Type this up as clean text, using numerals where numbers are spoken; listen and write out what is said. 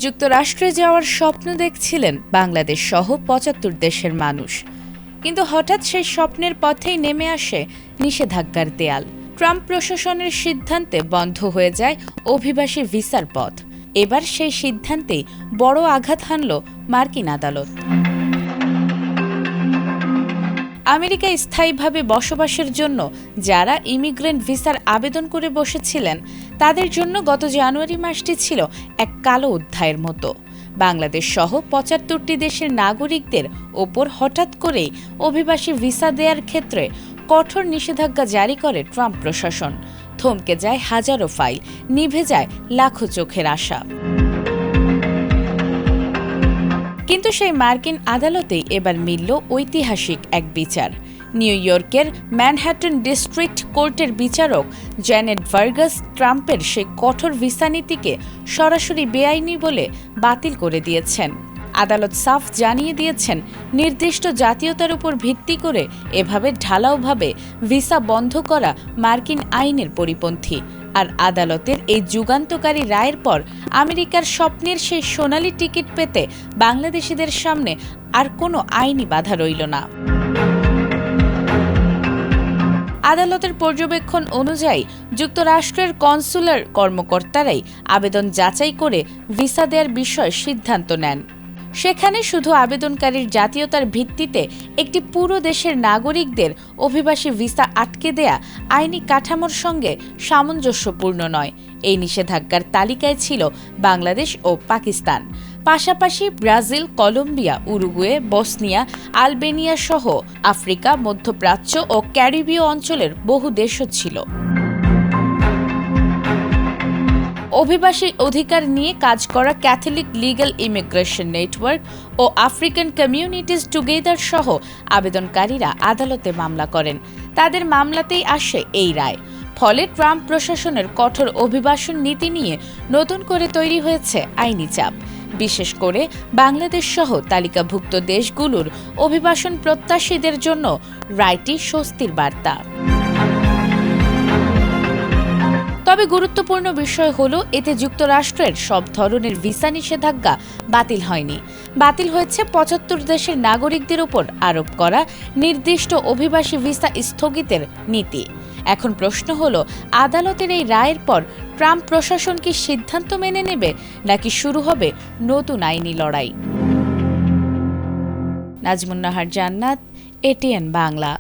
যুক্তরাষ্ট্রে যাওয়ার স্বপ্ন দেখছিলেন বাংলাদেশ সহ ৭৫ দেশের মানুষ। কিন্তু হঠাৎ সেই স্বপ্নের পথেই নেমে আসে নিষেধাজ্ঞার দেয়াল। ট্রাম্প প্রশাসনের সিদ্ধান্তে বন্ধ হয়ে যায় অভিবাসী ভিসার পথ। এবার সেই সিদ্ধান্তেই বড় আঘাত হানল মার্কিন আদালত। আমেরিকায় স্থায়ীভাবে বসবাসের জন্য যারা ইমিগ্রেন্ট ভিসার আবেদন করে বসেছিলেন, তাদের জন্য গত জানুয়ারি মাসটি ছিল এক কালো অধ্যায়ের মতো। বাংলাদেশ সহ ৭৫টি দেশের নাগরিকদের ওপর হঠাৎ করেই অভিবাসী ভিসা দেওয়ার ক্ষেত্রে কঠোর নিষেধাজ্ঞা জারি করে ট্রাম্প প্রশাসন। থমকে যায় হাজারো ফাইল, নিভে যায় লাখো চোখের আশা। কিন্তু সেই মার্কিন আদালতেই এবার মিলল ঐতিহাসিক এক বিচার। নিউ ইয়র্কের ম্যানহাটন ডিস্ট্রিক্ট কোর্টের বিচারক জ্যানেট ভার্গাস ট্রাম্পের সেই কঠোর ভিসা নীতিকে সরাসরি বেআইনি বলে বাতিল করে দিয়েছেন। আদালত সাফ জানিয়ে দিয়েছেন, নির্দিষ্ট জাতীয়তার উপর ভিত্তি করে এভাবে ঢালাওভাবে ভিসা বন্ধ করা মার্কিন আইনের পরিপন্থী। আর আদালতের এই যুগান্তকারী রায়ের পর আমেরিকার স্বপ্নের সেই সোনালি টিকিট পেতে বাংলাদেশিদের সামনে আর কোনো আইনি বাধা রইল না। আদালতের পর্যবেক্ষণ অনুযায়ী যুক্তরাষ্ট্রের কনসুলার কর্মকর্তারাই আবেদন যাচাই করে ভিসা দেওয়ার বিষয়ে সিদ্ধান্ত নেন। সেখানে শুধু আবেদনকারীর জাতীয়তার ভিত্তিতে একটি পুরো দেশের নাগরিকদের অভিবাসী ভিসা আটকে দেয়া আইনি কাঠামোর সঙ্গে সামঞ্জস্যপূর্ণ নয়। এই নিষেধাজ্ঞার তালিকায় ছিল বাংলাদেশ ও পাকিস্তান। পাশাপাশি Brazil, Colombia, Uruguay, Bosnia, Albania সহ আফ্রিকা, মধ্যপ্রাচ্য ও ক্যারিবীয় অঞ্চলের বহু দেশও ছিল। অভিবাসী অধিকার নিয়ে কাজ করা ক্যাথলিক লিগ্যাল ইমিগ্রেশন নেটওয়ার্ক ও আফ্রিকান কমিউনিটিজ টুগেদার সহ আবেদনকারীরা আদালতে মামলা করেন। তাদের মামলাতেই আসে এই রায়। ফলে ট্রাম্প প্রশাসনের কঠোর অভিবাসন নীতি নিয়ে নতুন করে তৈরি হয়েছে আইনি চাপ। বিশেষ করে বাংলাদেশ সহ তালিকাভুক্ত দেশগুলোর অভিবাসন প্রত্যাশীদের জন্য রায়টি স্বস্তির বার্তা। তবে গুরুত্বপূর্ণ বিষয় হলো, এতে যুক্তরাষ্ট্রের সব ধরনের ভিসা নিষেধাজ্ঞা বাতিল হয়নি। বাতিল হয়েছে ৭৫ দেশের নাগরিকদের উপর আরোপ করা নির্দিষ্ট অভিবাসী ভিসা স্থগিতের নীতি। এখন প্রশ্ন হলো, আদালতের এই রায়ের পর ট্রাম্প প্রশাসন কি সিদ্ধান্ত মেনে নেবে, নাকি শুরু হবে নতুন আইনি লড়াই? নাজমুন নাহার জান্নাত, এটিএন বাংলা।